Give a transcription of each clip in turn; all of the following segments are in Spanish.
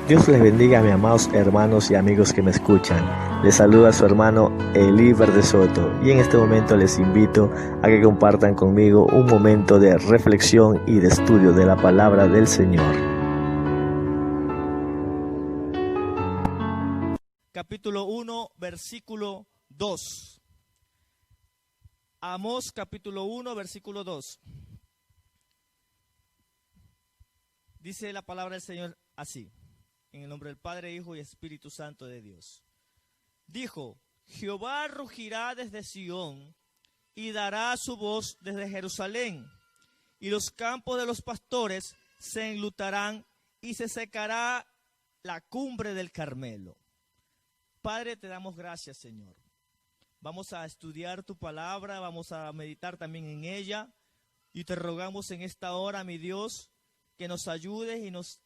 Dios les bendiga a mis amados hermanos y amigos que me escuchan. Les saluda su hermano Eliber de Soto y en este momento les invito a que compartan conmigo un momento de reflexión y de estudio de la palabra del Señor. Capítulo 1, versículo 2. Amós capítulo 1, versículo 2. Dice la palabra del Señor así: en el nombre del Padre, Hijo y Espíritu Santo de Dios. Dijo: Jehová rugirá desde Sión y dará su voz desde Jerusalén, y los campos de los pastores se enlutarán y se secará la cumbre del Carmelo. Padre, te damos gracias, Señor. Vamos a estudiar tu palabra, vamos a meditar también en ella, y te rogamos en esta hora, mi Dios, que nos ayudes y nos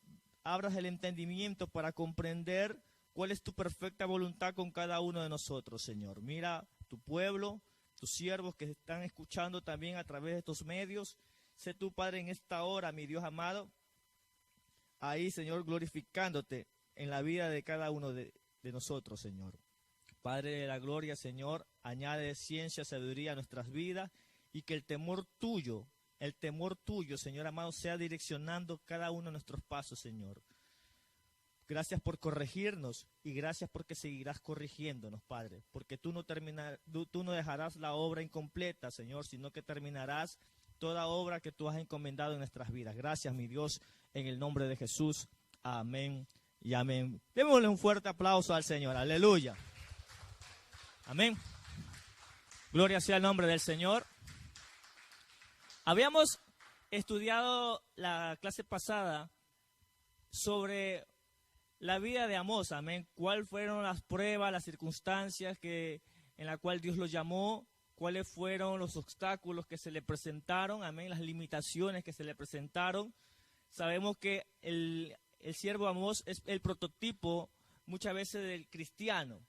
abras el entendimiento para comprender cuál es tu perfecta voluntad con cada uno de nosotros, Señor. Mira tu pueblo, tus siervos que están escuchando también a través de estos medios. Sé tú, Padre, en esta hora, mi Dios amado, ahí, Señor, glorificándote en la vida de cada uno de nosotros, Señor. Padre de la gloria, Señor, añade ciencia, sabiduría a nuestras vidas, y que el temor tuyo, Señor amado, sea direccionando cada uno de nuestros pasos, Señor. Gracias por corregirnos y gracias porque seguirás corrigiéndonos, Padre, porque tú no dejarás la obra incompleta, Señor, sino que terminarás toda obra que tú has encomendado en nuestras vidas. Gracias, mi Dios, en el nombre de Jesús. Amén y amén. Démosle un fuerte aplauso al Señor. Aleluya. Amén. Gloria sea el nombre del Señor. Habíamos estudiado la clase pasada sobre la vida de Amós, amén. ¿Cuáles fueron las pruebas, las circunstancias en las cuales Dios lo llamó? ¿Cuáles fueron los obstáculos que se le presentaron? Amén. Las limitaciones que se le presentaron. Sabemos que el siervo Amós es el prototipo muchas veces del cristiano,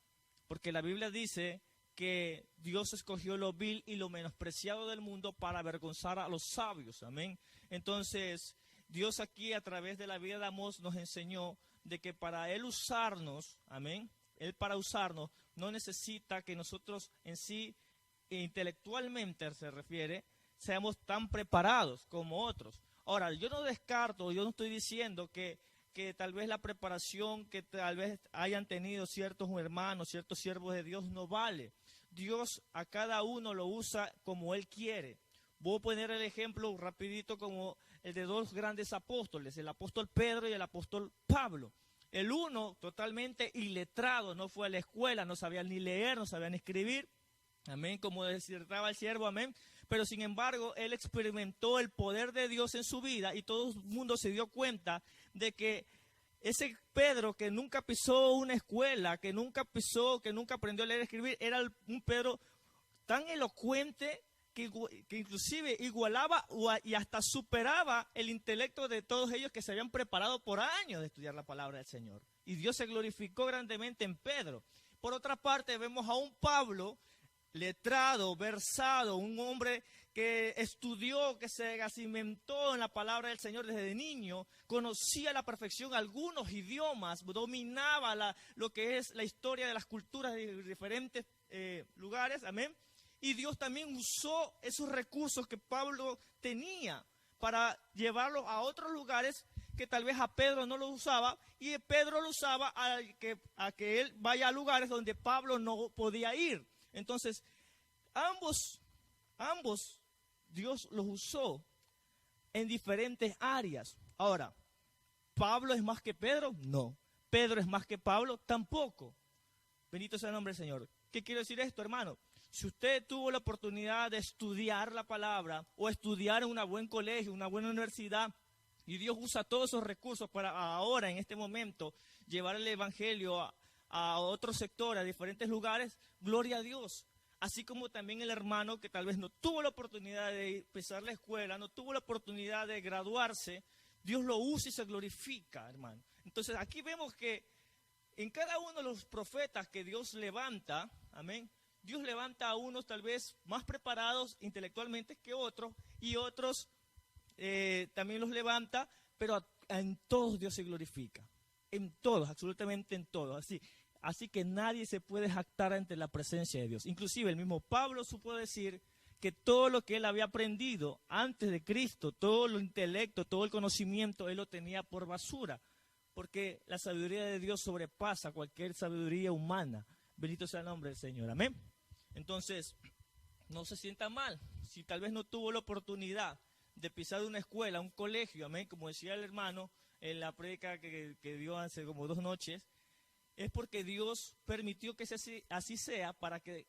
porque la Biblia dice que Dios escogió lo vil y lo menospreciado del mundo para avergonzar a los sabios, amén. Entonces, Dios aquí a través de la vida de Amós nos enseñó de que para Él usarnos, amén, Él para usarnos no necesita que nosotros en sí, intelectualmente se refiere, seamos tan preparados como otros. Ahora, yo no estoy diciendo que tal vez la preparación que tal vez hayan tenido ciertos hermanos, ciertos siervos de Dios no vale. Dios a cada uno lo usa como Él quiere. Voy a poner el ejemplo rapidito como el de dos grandes apóstoles, el apóstol Pedro y el apóstol Pablo. El uno totalmente iletrado, no fue a la escuela, no sabía ni leer, no sabía ni escribir, amén, como decía el siervo, amén. Pero sin embargo, él experimentó el poder de Dios en su vida y todo el mundo se dio cuenta de que ese Pedro que nunca pisó una escuela, que nunca aprendió a leer y escribir, era un Pedro tan elocuente que inclusive igualaba y hasta superaba el intelecto de todos ellos que se habían preparado por años de estudiar la palabra del Señor. Y Dios se glorificó grandemente en Pedro. Por otra parte, vemos a un Pablo letrado, versado, un hombre que estudió, que se cimentó en la palabra del Señor desde niño, conocía a la perfección algunos idiomas, dominaba lo que es la historia de las culturas de diferentes lugares, amén. Y Dios también usó esos recursos que Pablo tenía para llevarlos a otros lugares que tal vez a Pedro no lo usaba, y Pedro lo usaba a que él vaya a lugares donde Pablo no podía ir. Entonces, ambos, Dios los usó en diferentes áreas. Ahora, ¿Pablo es más que Pedro? No. ¿Pedro es más que Pablo? Tampoco. Bendito sea el nombre del Señor. ¿Qué quiero decir esto, hermano? Si usted tuvo la oportunidad de estudiar la palabra o estudiar en un buen colegio, una buena universidad, y Dios usa todos esos recursos para ahora, en este momento, llevar el evangelio a otros sectores, a diferentes lugares, gloria a Dios. Así como también el hermano que tal vez no tuvo la oportunidad de empezar la escuela, no tuvo la oportunidad de graduarse, Dios lo usa y se glorifica, hermano. Entonces aquí vemos que en cada uno de los profetas que Dios levanta, amén, Dios levanta a unos tal vez más preparados intelectualmente que otros, y otros también los levanta, pero en todos Dios se glorifica. en todos, absolutamente en todos. Así que nadie se puede jactar ante la presencia de Dios. Inclusive el mismo Pablo supo decir que todo lo que él había aprendido antes de Cristo, todo el intelecto, todo el conocimiento, él lo tenía por basura, porque la sabiduría de Dios sobrepasa cualquier sabiduría humana. Bendito sea el nombre del Señor, amén. Entonces, no se sienta mal, si tal vez no tuvo la oportunidad de pisar una escuela, un colegio, amén, como decía el hermano en la prédica que dio hace como 2 noches, es porque Dios permitió que así sea para que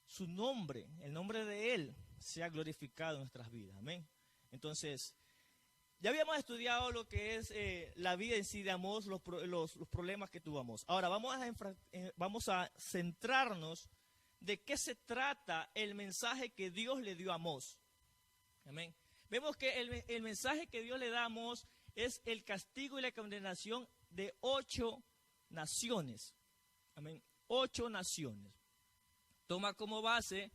su nombre, el nombre de Él, sea glorificado en nuestras vidas. Amén. Entonces, ya habíamos estudiado lo que es la vida en sí de Amós, los problemas que tuvo Amós. Ahora vamos a centrarnos de qué se trata el mensaje que Dios le dio a Amós. Amén. Vemos que el mensaje que Dios le da a Amós es el castigo y la condenación de 8 naciones. Amén. 8 naciones. Toma como base,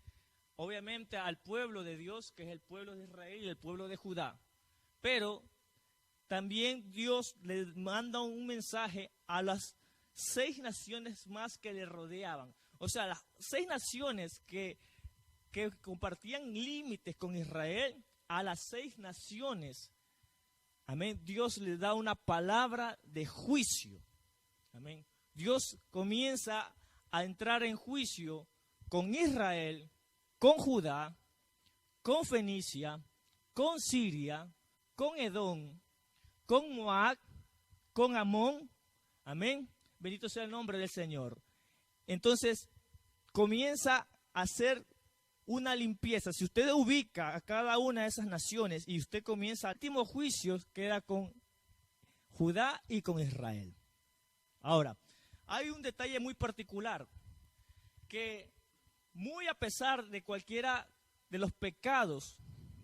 obviamente, al pueblo de Dios, que es el pueblo de Israel y el pueblo de Judá. Pero también Dios le manda un mensaje a las 6 naciones más que le rodeaban. O sea, las 6 naciones que compartían límites con Israel, a las 6 naciones, amén, Dios le da una palabra de juicio. Amén. Dios comienza a entrar en juicio con Israel, con Judá, con Fenicia, con Siria, con Edom, con Moab, con Amón. Amén. Bendito sea el nombre del Señor. Entonces, comienza a hacer una limpieza. Si usted ubica a cada una de esas naciones y usted comienza el último juicio, queda con Judá y con Israel. Ahora, hay un detalle muy particular, que muy a pesar de cualquiera de los pecados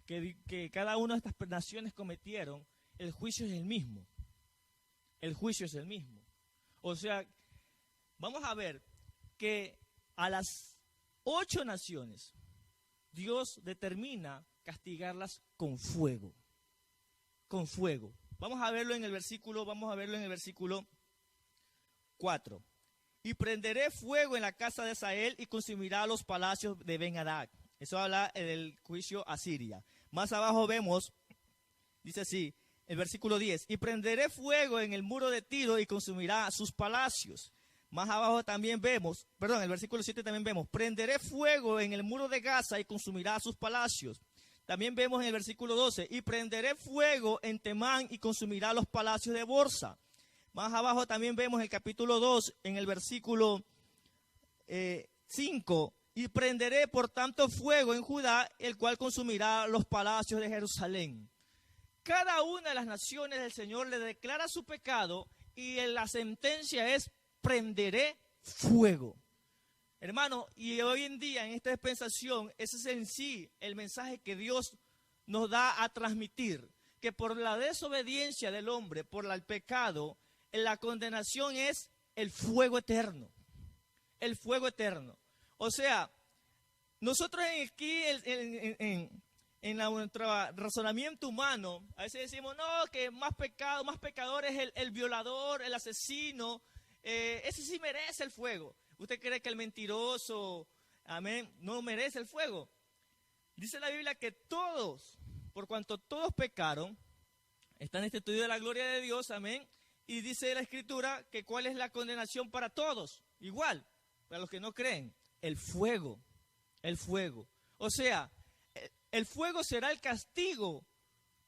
que cada una de estas naciones cometieron, el juicio es el mismo. El juicio es el mismo. O sea, vamos a ver que a las 8 naciones Dios determina castigarlas con fuego. Con fuego. Vamos a verlo en el versículo 4. Y prenderé fuego en la casa de Asael y consumirá los palacios de Ben-Hadad. Eso habla del juicio a Siria. Más abajo vemos, dice así, el versículo 10. Y prenderé fuego en el muro de Tiro y consumirá sus palacios. Más abajo también vemos, el versículo 7 también vemos, prenderé fuego en el muro de Gaza y consumirá sus palacios. También vemos en el versículo 12, y prenderé fuego en Temán y consumirá los palacios de Borsa. Más abajo también vemos el capítulo 2, en el versículo 5, y prenderé por tanto fuego en Judá, el cual consumirá los palacios de Jerusalén. Cada una de las naciones del Señor le declara su pecado y la sentencia es prenderé fuego. Hermano, y hoy en día en esta dispensación, ese es en sí el mensaje que Dios nos da a transmitir, que por la desobediencia del hombre, por el pecado, la condenación es el fuego eterno. El fuego eterno. O sea, nosotros aquí en nuestro razonamiento humano, a veces decimos, no, que más pecado, más pecador es el violador, el asesino, ese sí merece el fuego. ¿Usted cree que el mentiroso, amén, no merece el fuego? Dice la Biblia que todos, por cuanto todos pecaron, están destituidos de la gloria de Dios, amén. Y dice la Escritura que cuál es la condenación para todos, igual, para los que no creen, el fuego, el fuego. O sea, el fuego será el castigo,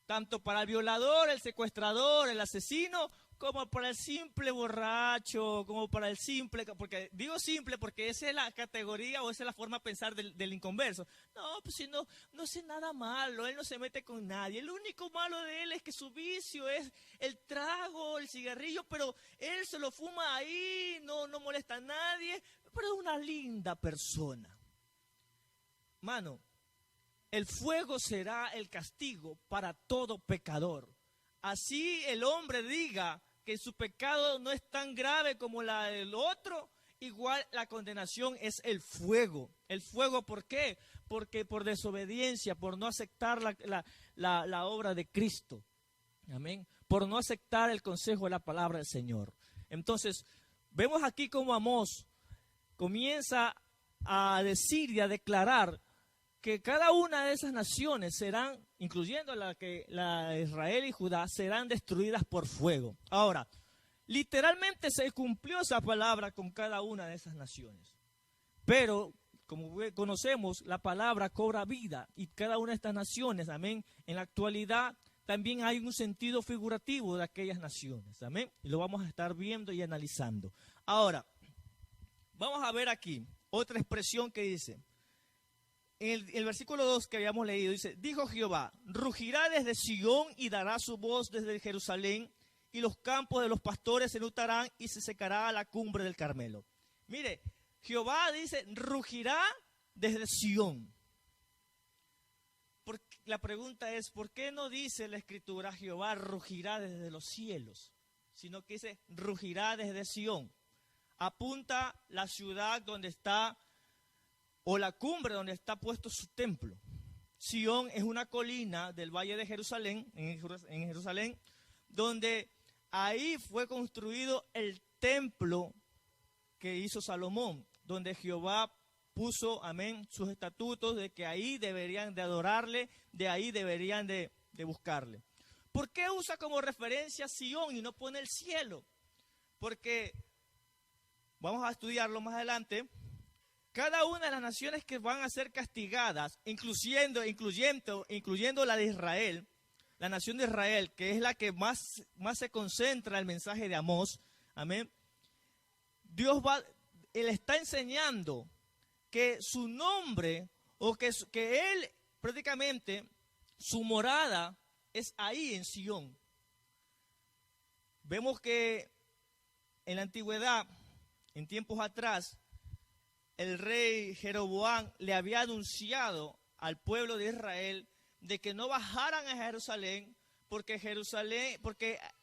tanto para el violador, el secuestrador, el asesino, como para el simple borracho, como para el simple, porque digo simple porque esa es la categoría o esa es la forma de pensar del inconverso. No, pues si no hace nada malo, él no se mete con nadie. El único malo de él es que su vicio es el trago, el cigarrillo, pero él se lo fuma ahí, no molesta a nadie, pero es una linda persona. Mano, el fuego será el castigo para todo pecador. Así el hombre diga que su pecado no es tan grave como la del otro, igual la condenación es el fuego. ¿El fuego por qué? Porque por desobediencia, por no aceptar la obra de Cristo. Amén. por no aceptar el consejo de la palabra del Señor. Entonces, vemos aquí cómo Amós comienza a decir y a declarar que cada una de esas naciones serán, incluyendo la de Israel y Judá, serán destruidas por fuego. Ahora, literalmente se cumplió esa palabra con cada una de esas naciones. Pero, como conocemos, la palabra cobra vida y cada una de estas naciones, amén, en la actualidad también hay un sentido figurativo de aquellas naciones, amén, y lo vamos a estar viendo y analizando. Ahora, vamos a ver aquí otra expresión que dice, en el versículo 2 que habíamos leído, dice, dijo Jehová, rugirá desde Sión y dará su voz desde Jerusalén, y los campos de los pastores se enlutarán y se secará a la cumbre del Carmelo. Mire, Jehová dice, rugirá desde Sión. La pregunta es, ¿por qué no dice la Escritura, Jehová rugirá desde los cielos? Sino que dice, rugirá desde Sión. Apunta la ciudad donde está, o la cumbre donde está puesto su templo. Sión es una colina del valle de Jerusalén, en Jerusalén, donde ahí fue construido el templo que hizo Salomón, donde Jehová puso, amén, sus estatutos de que ahí deberían de adorarle, de ahí deberían de buscarle. ¿Por qué usa como referencia Sión y no pone el cielo? Porque, vamos a estudiarlo más adelante, cada una de las naciones que van a ser castigadas, incluyendo la de Israel, la nación de Israel, que es la que más se concentra el mensaje de Amós, amén, Él está enseñando que su nombre, o que él prácticamente, su morada es ahí en Sión. Vemos que en la antigüedad, en tiempos atrás, el rey Jeroboam le había anunciado al pueblo de Israel de que no bajaran a Jerusalén,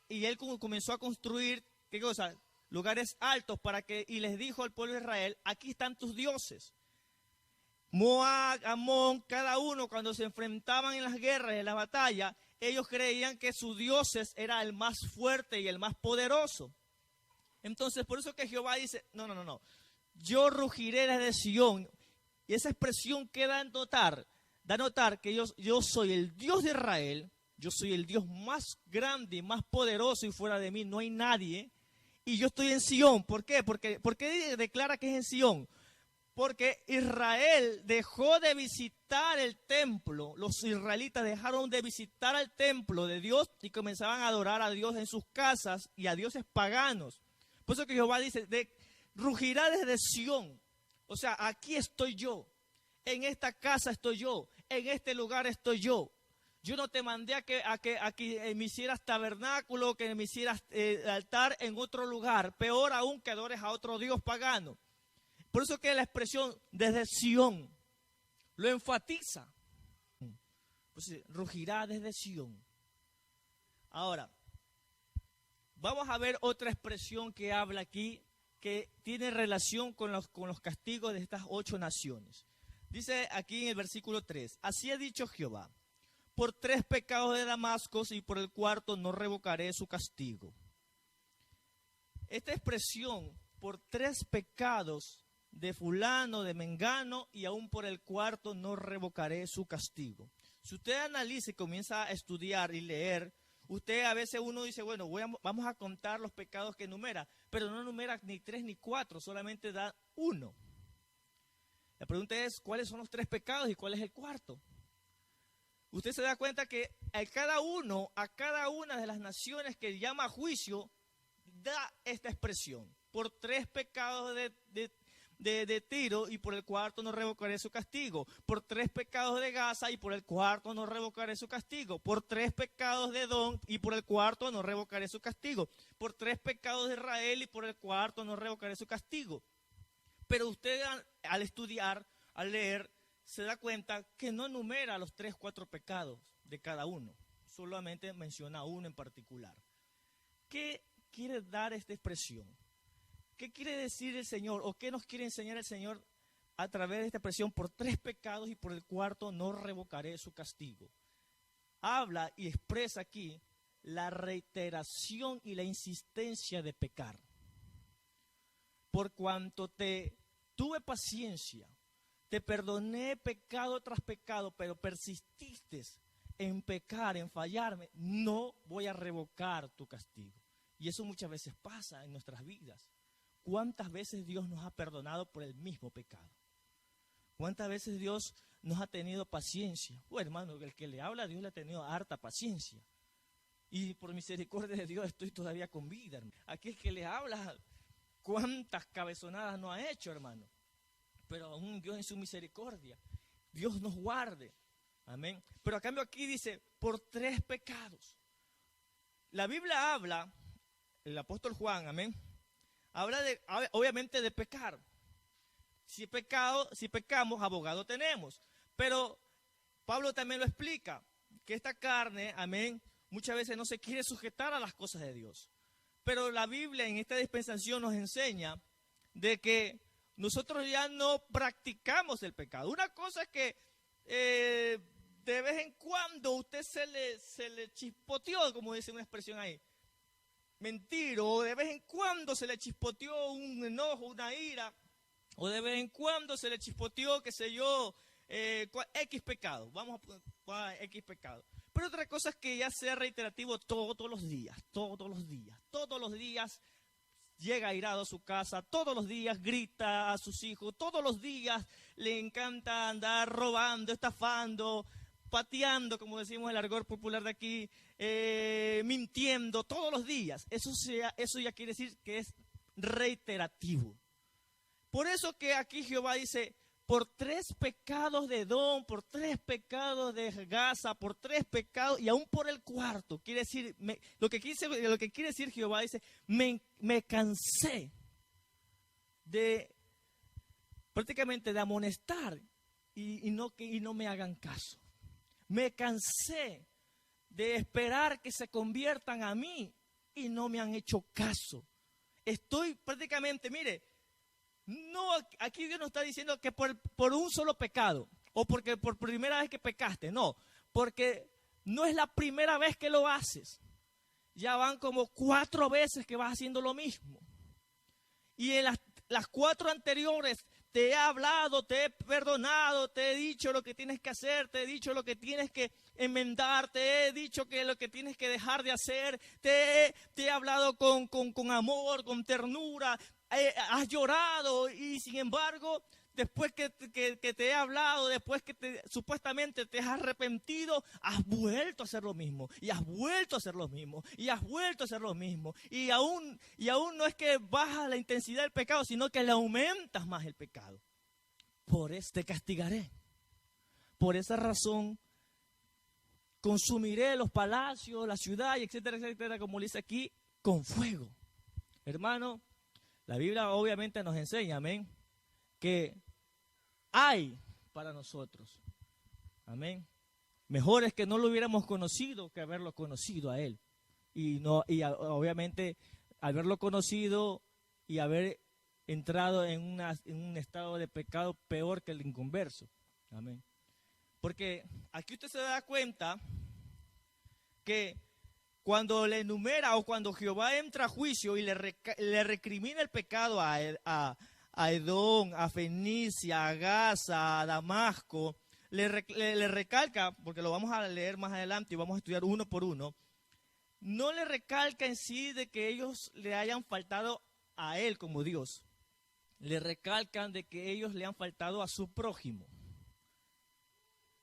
y él comenzó a construir, ¿qué cosa? Lugares altos y les dijo al pueblo de Israel, aquí están tus dioses. Moab, Amón, cada uno cuando se enfrentaban en las guerras, en la batalla, ellos creían que sus dioses era el más fuerte y el más poderoso. Entonces, por eso que Jehová dice, no, yo rugiré desde Sión. Y esa expresión que da a notar que yo soy el Dios de Israel, yo soy el Dios más grande y más poderoso y fuera de mí no hay nadie. Y yo estoy en Sión. ¿Por qué? ¿Por qué declara que es en Sión? Porque Israel dejó de visitar el templo, los israelitas dejaron de visitar el templo de Dios y comenzaban a adorar a Dios en sus casas y a dioses paganos. Por eso que Jehová dice, rugirá desde Sión. O sea, aquí estoy yo, en esta casa estoy yo, en este lugar estoy yo. Yo no te mandé a que me hicieras tabernáculo, que me hicieras altar en otro lugar, peor aún que adores a otro Dios pagano. Por eso que la expresión desde Sión lo enfatiza. Pues, rugirá desde Sión. Ahora, vamos a ver otra expresión que habla aquí, que tiene relación con los castigos de estas 8 naciones. Dice aquí en el versículo 3, así ha dicho Jehová, por 3 pecados de Damasco y por el 4 no revocaré su castigo. Esta expresión, por 3 pecados de fulano, de mengano, y aún por el 4 no revocaré su castigo. Si usted analiza y comienza a estudiar y leer, usted a veces uno dice, bueno, vamos a contar los pecados que enumera, pero no enumera ni 3 ni 4, solamente da 1. La pregunta es, ¿cuáles son los 3 pecados y cuál es el 4? Usted se da cuenta que a cada una de las naciones que llama a juicio, da esta expresión. Por 3 pecados de Tiro y por el 4 no revocaré su castigo. Por 3 pecados de Gaza y por el 4 no revocaré su castigo. Por 3 pecados de Edom y por el 4 no revocaré su castigo. Por 3 pecados de Israel y por el 4 no revocaré su castigo. Pero usted al estudiar, al leer, se da cuenta que no enumera los 3, 4 pecados de cada uno. Solamente menciona uno en particular. ¿Qué quiere dar esta expresión? ¿Qué quiere decir el Señor o qué nos quiere enseñar el Señor a través de esta expresión? Por 3 pecados y por el 4 no revocaré su castigo. Habla y expresa aquí la reiteración y la insistencia de pecar. Por cuanto te tuve paciencia, te perdoné pecado tras pecado, pero persististe en pecar, en fallarme, no voy a revocar tu castigo. Y eso muchas veces pasa en nuestras vidas. ¿Cuántas veces Dios nos ha perdonado por el mismo pecado? ¿Cuántas veces Dios nos ha tenido paciencia? Hermano, el que le habla a Dios le ha tenido harta paciencia. Y por misericordia de Dios estoy todavía con vida, hermano. Aquel que le habla, ¿cuántas cabezonadas no ha hecho, hermano? Pero aún Dios en su misericordia, Dios nos guarde. Amén. Pero a cambio aquí dice, por 3 pecados. La Biblia habla, el apóstol Juan, amén, habla obviamente de pecar. Si pecamos, abogado tenemos. Pero Pablo también lo explica, que esta carne, amén, muchas veces no se quiere sujetar a las cosas de Dios. Pero la Biblia en esta dispensación nos enseña de que nosotros ya no practicamos el pecado. Una cosa es que de vez en cuando usted se le chispoteó, como dice una expresión ahí, mentir, o de vez en cuando se le chispoteó un enojo, una ira, o de vez en cuando se le chispoteó, qué sé yo, X pecado, vamos a X pecado. Pero otra cosa es que ya sea reiterativo todos los días, llega airado a su casa, todos los días grita a sus hijos, todos los días le encanta andar robando, estafando, pateando, como decimos el argot popular de aquí, mintiendo todos los días. Eso ya quiere decir que es reiterativo. Por eso que aquí Jehová dice, por 3 pecados de Edom, por 3 pecados de Gaza, por 3 pecados, y aún por el 4º, quiere decir, lo que quiere decir Jehová dice, me cansé de, prácticamente de amonestar y no me hagan caso. Me cansé de esperar que se conviertan a mí y no me han hecho caso. Estoy prácticamente, mire, no, aquí Dios no está diciendo que por un solo pecado o porque por primera vez que pecaste, no, porque no es la primera vez que lo haces. Ya van como 4 veces que vas haciendo lo mismo. Y en las 4 anteriores te he hablado, te he perdonado, te he dicho lo que tienes que hacer, te he dicho lo que tienes que enmendar, te he dicho que lo que tienes que dejar de hacer, te he hablado con amor, con ternura, has llorado y sin embargo, después que te he hablado, después que supuestamente te has arrepentido, has vuelto a hacer lo mismo, y has vuelto a hacer lo mismo, y has vuelto a hacer lo mismo, y aún no es que bajas la intensidad del pecado, sino que le aumentas más el pecado. Por eso te castigaré. Por esa razón, consumiré los palacios, la ciudad, y etcétera, etcétera, como dice aquí, con fuego. Hermano, la Biblia obviamente nos enseña, amén, que hay para nosotros, amén. Mejor es que no lo hubiéramos conocido que haberlo conocido a Él. Obviamente, haberlo conocido y haber entrado en un estado de pecado peor que el inconverso. Amén. Porque aquí usted se da cuenta que cuando le enumera o cuando Jehová entra a juicio y le recrimina el pecado a Edom, a Fenicia, a Gaza, a Damasco, le recalca, porque lo vamos a leer más adelante y vamos a estudiar uno por uno, no le recalca en sí de que ellos le hayan faltado a él como Dios, le recalcan de que ellos le han faltado a su prójimo.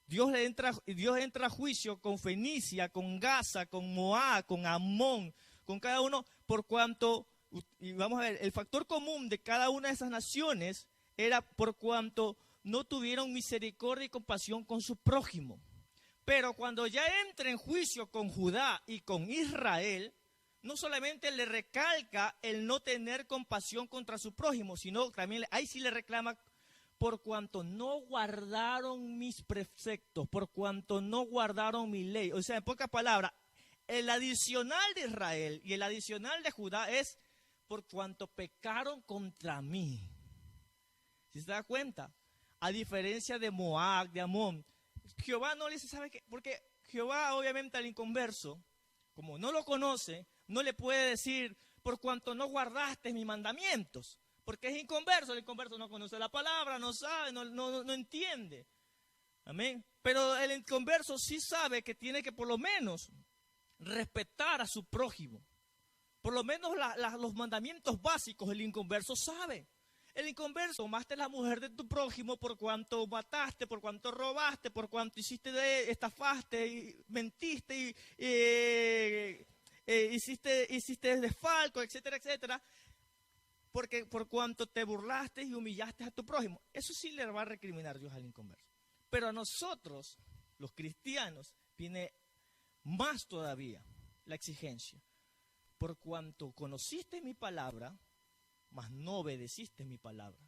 Dios entra a juicio con Fenicia, con Gaza, con Moab, con Amón, con cada uno, por cuanto, y vamos a ver, el factor común de cada una de esas naciones era por cuanto no tuvieron misericordia y compasión con su prójimo. Pero cuando ya entra en juicio con Judá y con Israel, no solamente le recalca el no tener compasión contra su prójimo, sino también ahí sí le reclama por cuanto no guardaron mis preceptos, por cuanto no guardaron mi ley. O sea, en pocas palabras, el adicional de Israel y el adicional de Judá es por cuanto pecaron contra mí. ¿Sí se da cuenta? A diferencia de Moab, de Amón, Jehová no le dice, ¿sabe qué? Porque Jehová obviamente al inconverso como no lo conoce, no le puede decir, por cuanto no guardaste mis mandamientos, porque es inconverso. El inconverso no conoce la palabra, no sabe, no entiende. Amén. Pero el inconverso sí sabe que tiene que por lo menos respetar a su prójimo. Por lo menos los mandamientos básicos el inconverso sabe. El inconverso, tomaste la mujer de tu prójimo por cuanto mataste, por cuanto robaste, por cuanto estafaste, y mentiste, hiciste desfalco, etcétera, etcétera. Porque por cuanto te burlaste y humillaste a tu prójimo. Eso sí le va a recriminar Dios al inconverso. Pero a nosotros, los cristianos, viene más todavía la exigencia. Por cuanto conociste mi palabra, mas no obedeciste mi palabra.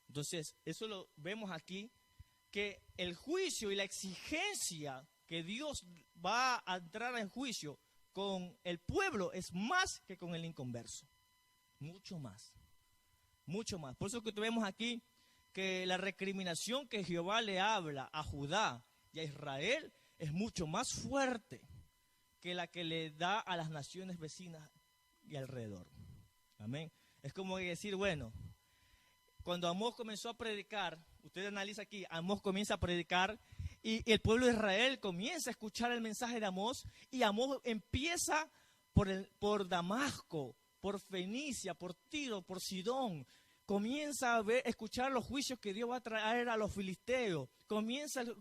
Entonces, eso lo vemos aquí, que el juicio y la exigencia que Dios va a entrar en juicio con el pueblo es más que con el inconverso. Mucho más. Mucho más. Por eso que vemos aquí que la recriminación que Jehová le habla a Judá y a Israel es mucho más fuerte que la que le da a las naciones vecinas y alrededor. Amén. Es como decir, bueno, cuando Amós comenzó a predicar, usted analiza aquí, Amós comienza a predicar y el pueblo de Israel comienza a escuchar el mensaje de Amós, y Amós empieza por Damasco, por Fenicia, por Tiro, por Sidón. Comienza a escuchar los juicios que Dios va a traer a los filisteos. Comienzan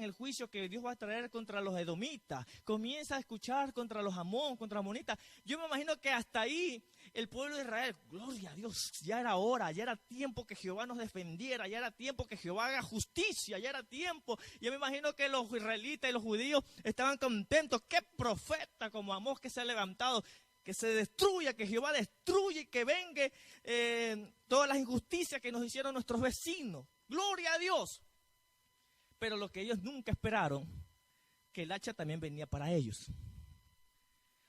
el juicio que Dios va a traer contra los edomitas. Comienza a escuchar contra los amonitas. Yo me imagino que hasta ahí el pueblo de Israel, gloria a Dios, ya era hora, ya era tiempo que Jehová nos defendiera, ya era tiempo que Jehová haga justicia, ya era tiempo. Yo me imagino que los israelitas y los judíos estaban contentos. ¡Qué profeta como Amós que se ha levantado! Que se destruya, que Jehová destruya y que venga todas las injusticias que nos hicieron nuestros vecinos. ¡Gloria a Dios! Pero lo que ellos nunca esperaron, que el hacha también venía para ellos.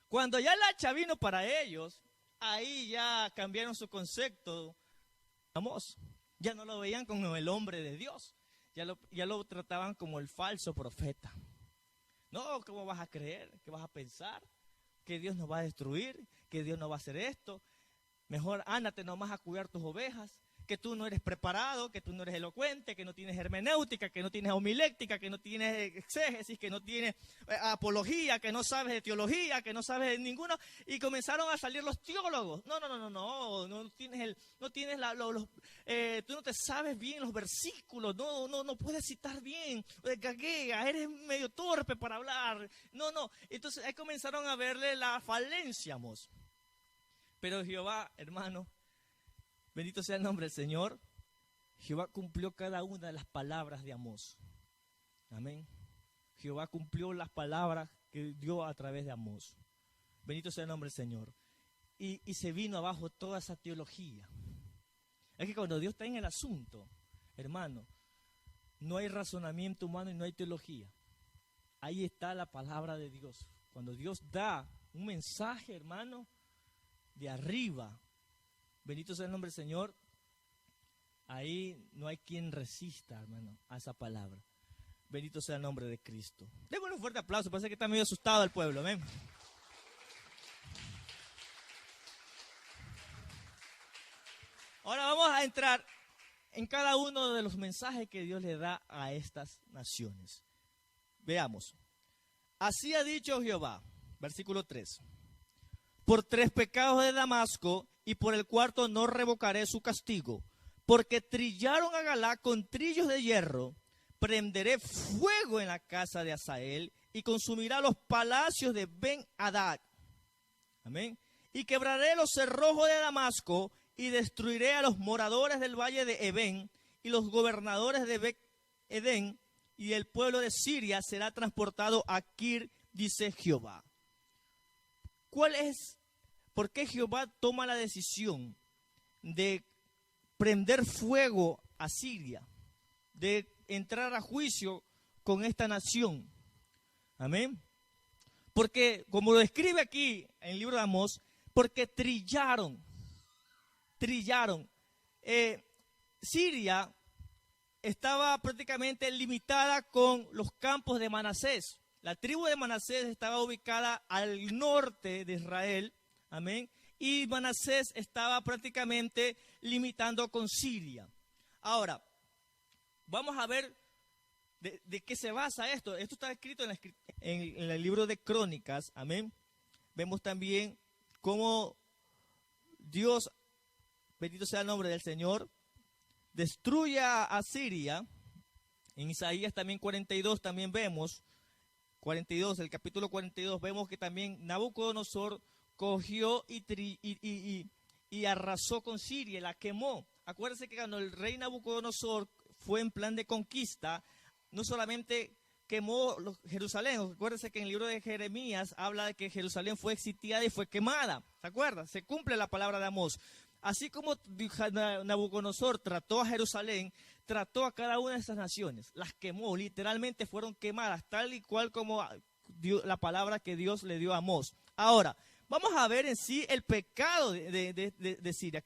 Cuando ya el hacha vino para ellos, ahí ya cambiaron su concepto. Amós, ya no lo veían como el hombre de Dios, ya lo trataban como el falso profeta. No, ¿cómo vas a creer? ¿Qué vas a pensar? Que Dios nos va a destruir, que Dios no va a hacer esto. Mejor ándate nomás a cuidar tus ovejas, que tú no eres preparado, que tú no eres elocuente, que no tienes hermenéutica, que no tienes homiléctica, que no tienes exégesis, que no tienes apología, que no sabes de teología, que no sabes de ninguno. Y comenzaron a salir los teólogos. No tienes tú no te sabes bien los versículos, no puedes citar bien, gaguea, eres medio torpe para hablar. Entonces ahí comenzaron a verle la falencia, Amós. Pero Jehová, hermano, bendito sea el nombre del Señor, Jehová cumplió cada una de las palabras de Amós. Amén. Jehová cumplió las palabras que dio a través de Amós. Bendito sea el nombre del Señor. Y se vino abajo toda esa teología. Es que cuando Dios está en el asunto, hermano, no hay razonamiento humano y no hay teología. Ahí está la palabra de Dios. Cuando Dios da un mensaje, hermano, de arriba, bendito sea el nombre del Señor, ahí no hay quien resista, hermano, a esa palabra. Bendito sea el nombre de Cristo. Démosle un fuerte aplauso, parece que está medio asustado el pueblo, amén. Ahora vamos a entrar en cada uno de los mensajes que Dios le da a estas naciones. Veamos. Así ha dicho Jehová, versículo 3. Por 3 pecados de Damasco y por el 4 no revocaré su castigo. Porque trillaron a Galaad con trillos de hierro, prenderé fuego en la casa de Hazael y consumirá los palacios de Ben-Hadad. Amén. Y quebraré los cerrojos de Damasco y destruiré a los moradores del valle de Eben y los gobernadores de Bet-Edén, y el pueblo de Siria será transportado a Kir, dice Jehová. ¿Por qué Jehová toma la decisión de prender fuego a Siria, de entrar a juicio con esta nación? Amén. Porque, como lo describe aquí en el libro de Amós, porque trillaron. Siria estaba prácticamente limitada con los campos de Manasés. La tribu de Manasés estaba ubicada al norte de Israel, amén, y Manasés estaba prácticamente limitando con Siria. Ahora, vamos a ver de qué se basa esto. Esto está escrito en el libro de Crónicas, amén. Vemos también cómo Dios, bendito sea el nombre del Señor, destruye a Siria. En Isaías también 42 también vemos, 42, el capítulo 42, vemos que también Nabucodonosor cogió y arrasó con Siria, la quemó. Acuérdense que cuando el rey Nabucodonosor fue en plan de conquista, no solamente quemó Jerusalén. Acuérdense que en el libro de Jeremías habla de que Jerusalén fue exitiada y fue quemada. ¿Se acuerdan? Se cumple la palabra de Amós. Así como Nabucodonosor trató a Jerusalén, trató a cada una de esas naciones. Las quemó, literalmente fueron quemadas, tal y cual como la palabra que Dios le dio a Amós. Ahora, vamos a ver en sí el pecado de Siria.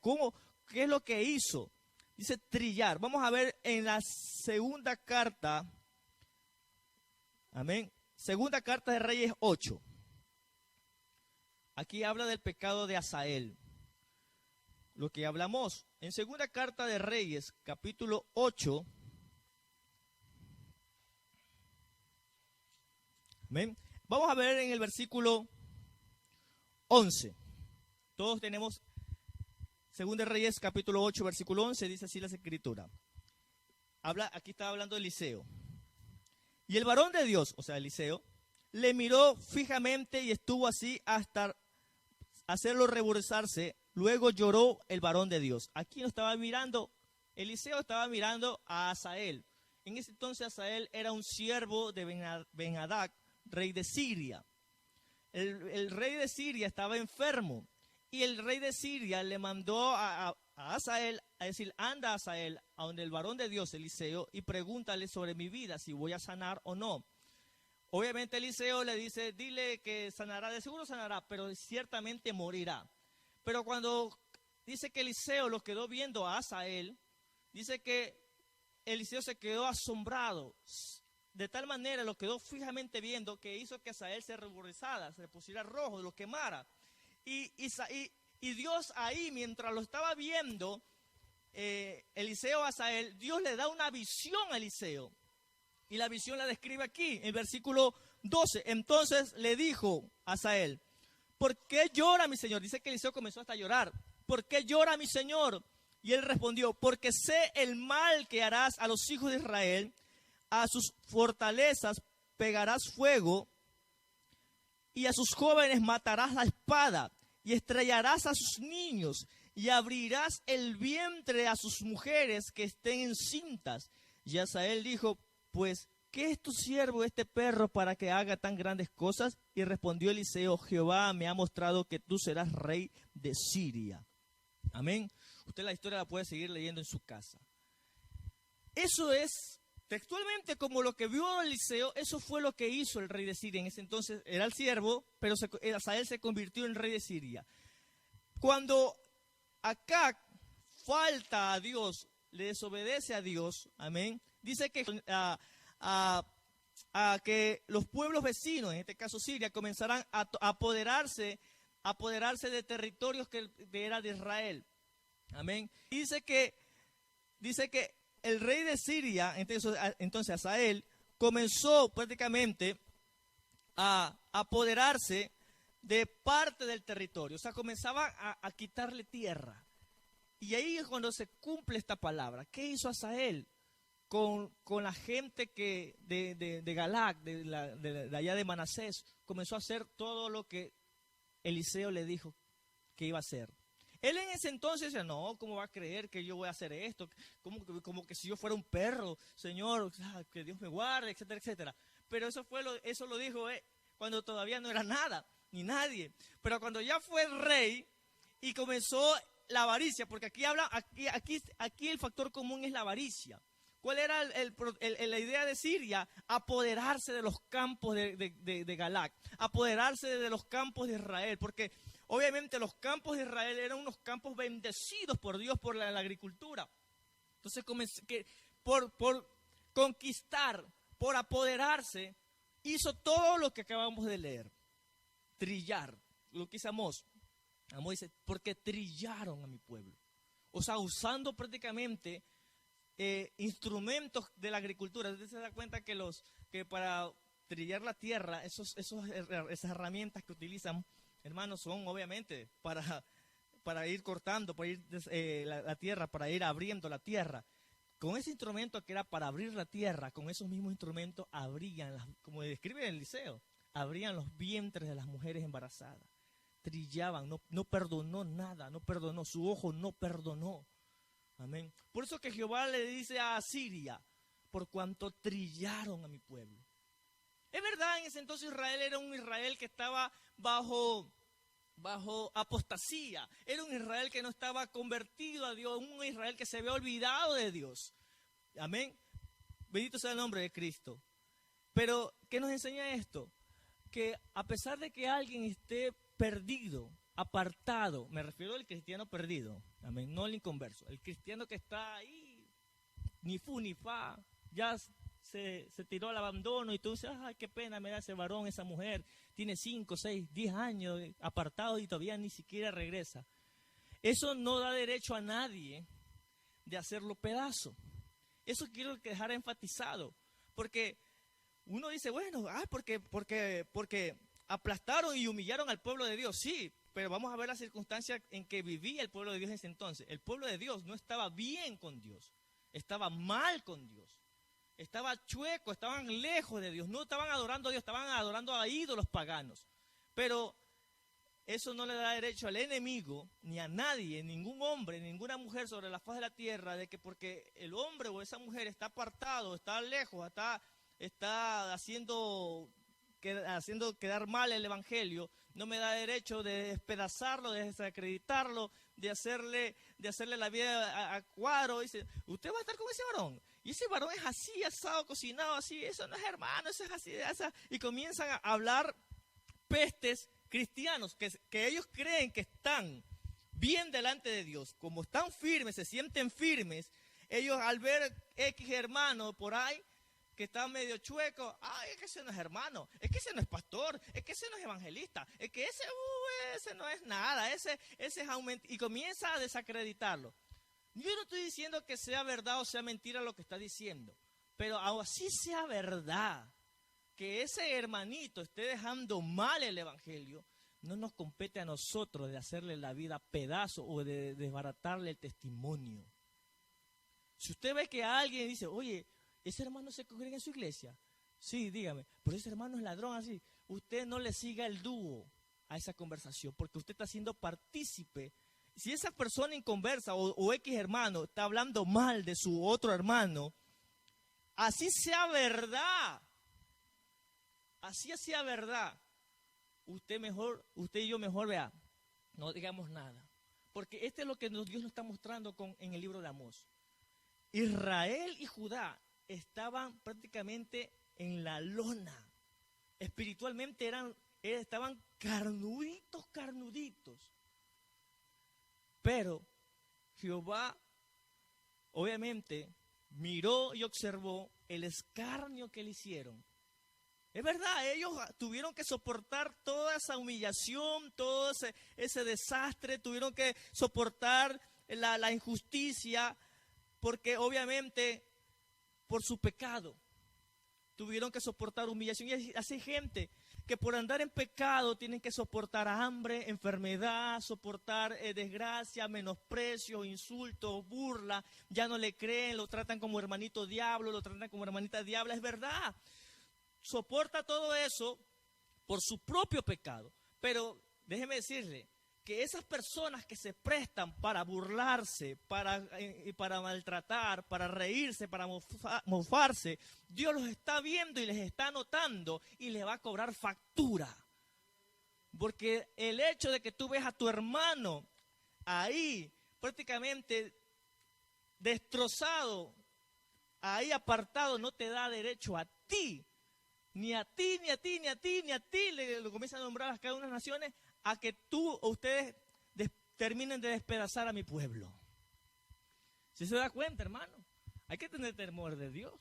¿Qué es lo que hizo? Dice trillar. Vamos a ver en la segunda carta. Amén. Segunda carta de Reyes 8. Aquí habla del pecado de Hazael. Lo que hablamos en segunda carta de Reyes, capítulo 8. Amén. Vamos a ver en el versículo 11. Todos tenemos segunda de Reyes, capítulo 8, versículo 11. Dice así la escritura. Aquí está hablando Eliseo. Y el varón de Dios, o sea, Eliseo, le miró fijamente y estuvo así hasta hacerlo ruborizarse. Luego lloró el varón de Dios. Aquí no estaba mirando, Eliseo estaba mirando a Hazael. En ese entonces Hazael era un siervo de Ben-Hadad, rey de Siria. El rey de Siria estaba enfermo. Y el rey de Siria le mandó a Hazael a decir, anda Hazael a donde el varón de Dios, Eliseo, y pregúntale sobre mi vida, si voy a sanar o no. Obviamente Eliseo le dice, dile que sanará, de seguro sanará, pero ciertamente morirá. Pero cuando dice que Eliseo lo quedó viendo a Hazael, dice que Eliseo se quedó asombrado. De tal manera lo quedó fijamente viendo que hizo que Hazael se ruborizara, se pusiera rojo, lo quemara. Y Dios ahí, mientras lo estaba viendo, Eliseo a Hazael, Dios le da una visión a Eliseo. Y la visión la describe aquí, en el versículo 12. Entonces le dijo a Hazael, ¿por qué llora mi señor? Dice que Eliseo comenzó hasta a llorar. ¿Por qué llora mi señor? Y él respondió, porque sé el mal que harás a los hijos de Israel, a sus fortalezas pegarás fuego, y a sus jóvenes matarás la espada, y estrellarás a sus niños, y abrirás el vientre a sus mujeres que estén encintas. Y Hazael dijo, pues, ¿qué es tu siervo este perro para que haga tan grandes cosas? Y respondió Eliseo, Jehová me ha mostrado que tú serás rey de Siria. Amén. Usted la historia la puede seguir leyendo en su casa. Eso es textualmente como lo que vio Eliseo, eso fue lo que hizo el rey de Siria. En ese entonces era el siervo, pero Hazael se convirtió en rey de Siria. Cuando Acab falta a Dios, le desobedece a Dios, amén, dice que que los pueblos vecinos, en este caso Siria, comenzarán a apoderarse de territorios que era de Israel. Amén. Dice que el rey de Siria, entonces Hazael, comenzó prácticamente a apoderarse de parte del territorio. O sea, comenzaba a quitarle tierra. Y ahí es cuando se cumple esta palabra. ¿Qué hizo Hazael con la gente de Galac, de allá de Manasés? Comenzó a hacer todo lo que Eliseo le dijo que iba a hacer. Él en ese entonces decía, no, ¿cómo va a creer que yo voy a hacer esto? Como que si yo fuera un perro, Señor, que Dios me guarde, etcétera, etcétera. Pero eso lo dijo cuando todavía no era nada, ni nadie. Pero cuando ya fue rey y comenzó la avaricia, porque aquí el factor común es la avaricia. ¿Cuál era la idea de Siria? Apoderarse de los campos de Galac, apoderarse de los campos de Israel, porque obviamente los campos de Israel eran unos campos bendecidos por Dios por la agricultura. Entonces, por conquistar, por apoderarse, hizo todo lo que acabamos de leer. Trillar, lo que hizo Amós. Amós dice, porque trillaron a mi pueblo. O sea, usando prácticamente instrumentos de la agricultura. Usted se da cuenta que para trillar la tierra, esas herramientas que utilizan, hermanos, son obviamente para ir cortando, para ir la tierra, para ir abriendo la tierra. Con ese instrumento que era para abrir la tierra, con esos mismos instrumentos abrían, como describe el Eliseo, abrían los vientres de las mujeres embarazadas. Trillaban, no perdonó nada, no perdonó, su ojo no perdonó. Amén. Por eso que Jehová le dice a Asiria, por cuanto trillaron a mi pueblo. Es verdad, en ese entonces Israel era un Israel que estaba bajo apostasía. Era un Israel que no estaba convertido a Dios, un Israel que se había olvidado de Dios. Amén. Bendito sea el nombre de Cristo. Pero, ¿qué nos enseña esto? Que a pesar de que alguien esté perdido, apartado, me refiero al cristiano perdido, amén, no el inconverso, el cristiano que está ahí, ni fu ni fa, ya se tiró al abandono y tú dices, ay, qué pena me da ese varón, esa mujer, tiene 5, 6, 10 años apartado y todavía ni siquiera regresa. Eso no da derecho a nadie de hacerlo pedazo. Eso quiero dejar enfatizado, porque uno dice, bueno, porque aplastaron y humillaron al pueblo de Dios, sí, pero vamos a ver las circunstancias en que vivía el pueblo de Dios en ese entonces. El pueblo de Dios no estaba bien con Dios, estaba mal con Dios, estaba chueco, estaban lejos de Dios, no estaban adorando a Dios, estaban adorando a ídolos paganos. Pero eso no le da derecho al enemigo, ni a nadie, ningún hombre, ninguna mujer sobre la faz de la tierra, de que porque el hombre o esa mujer está apartado, está lejos, está haciendo quedar mal el evangelio, no me da derecho de despedazarlo, de desacreditarlo, de hacerle la vida a cuadro. Dice, usted va a estar con ese varón, y ese varón es así, asado, cocinado así, eso no es hermano, eso es así, y comienzan a hablar pestes cristianos, que ellos creen que están bien delante de Dios, como están firmes, se sienten firmes, ellos al ver X hermano por ahí, que está medio chueco, ay, es que ese no es hermano, es que ese no es pastor, es que ese no es evangelista, es que ese no es nada, ese es aumento, y comienza a desacreditarlo. Yo no estoy diciendo que sea verdad o sea mentira lo que está diciendo, pero así sea verdad, que ese hermanito esté dejando mal el evangelio, no nos compete a nosotros de hacerle la vida pedazo o de desbaratarle el testimonio. Si usted ve que alguien dice, oye, ¿ese hermano se congrega en su iglesia? Sí, dígame, pero ese hermano es ladrón así. Usted no le siga el dúo a esa conversación, porque usted está siendo partícipe. Si esa persona inconversa o X hermano está hablando mal de su otro hermano, así sea verdad, usted y yo mejor vea, no digamos nada. Porque este es lo que Dios nos está mostrando en el libro de Amós. Israel y Judá estaban prácticamente en la lona. Espiritualmente estaban carnuditos. Pero Jehová, obviamente, miró y observó el escarnio que le hicieron. Es verdad, ellos tuvieron que soportar toda esa humillación, todo ese desastre, tuvieron que soportar la injusticia, porque obviamente por su pecado tuvieron que soportar humillación. Y así hay gente que por andar en pecado tienen que soportar hambre, enfermedad, soportar desgracia, menosprecio, insultos, burla, ya no le creen, lo tratan como hermanito diablo, lo tratan como hermanita diabla, es verdad. Soporta todo eso por su propio pecado. Pero déjeme decirle que esas personas que se prestan para burlarse, para maltratar, para reírse, para mofarse, Dios los está viendo y les está notando y les va a cobrar factura. Porque el hecho de que tú ves a tu hermano ahí prácticamente destrozado, ahí apartado, no te da derecho a ti. Ni a ti, le comienzan a nombrar a cada una de las naciones, a que tú o ustedes terminen de despedazar a mi pueblo. ¿Sí se da cuenta, hermano? Hay que tener temor de Dios.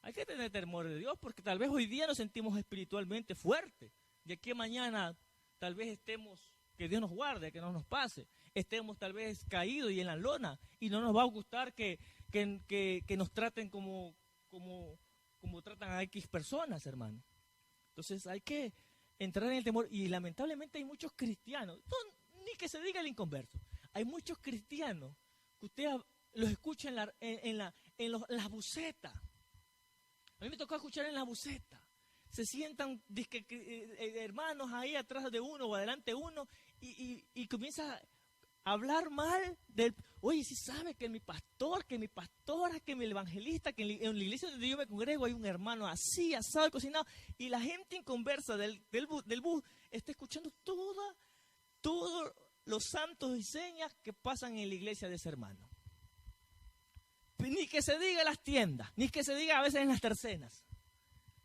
Hay que tener temor de Dios, porque tal vez hoy día nos sentimos espiritualmente fuertes. De aquí a mañana tal vez estemos, que Dios nos guarde, que no nos pase, estemos tal vez caídos y en la lona, y no nos va a gustar que nos traten como tratan a X personas, hermano. Entonces hay que entrar en el temor, y lamentablemente hay muchos cristianos, ni que se diga el inconverso, hay muchos cristianos que usted los escucha en las bucetas. A mí me tocó escuchar en la buceta. Se sientan hermanos ahí atrás de uno o adelante de uno y comienza a hablar mal del... Oye, si sabe que mi pastor, que mi pastora, que mi evangelista, que en la iglesia donde yo me congrego hay un hermano así, asado, cocinado. Y la gente inconversa del bus está escuchando todos los santos y señas que pasan en la iglesia de ese hermano. Ni que se diga en las tiendas, ni que se diga a veces en las tercenas.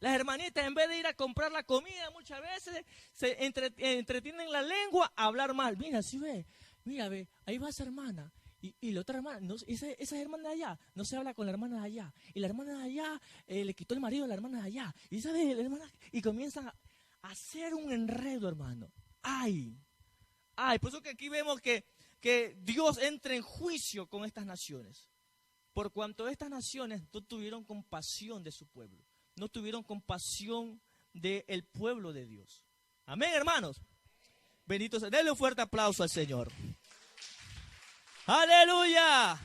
Las hermanitas, en vez de ir a comprar la comida, muchas veces se entretienen la lengua a hablar mal. Mira, si ve, mira, ve, ahí va esa hermana. Y la otra hermana, no, esa hermana de allá, no se habla con la hermana de allá. Y la hermana de allá le quitó el marido a la hermana de allá. Y ¿sabes? La hermana, y comienzan a hacer un enredo, hermano. ¡Ay! Por eso que aquí vemos que Dios entra en juicio con estas naciones. Por cuanto estas naciones no tuvieron compasión de su pueblo. No tuvieron compasión del pueblo de Dios. Amén, hermanos. Bendito sea. Denle un fuerte aplauso al Señor. ¡Aleluya!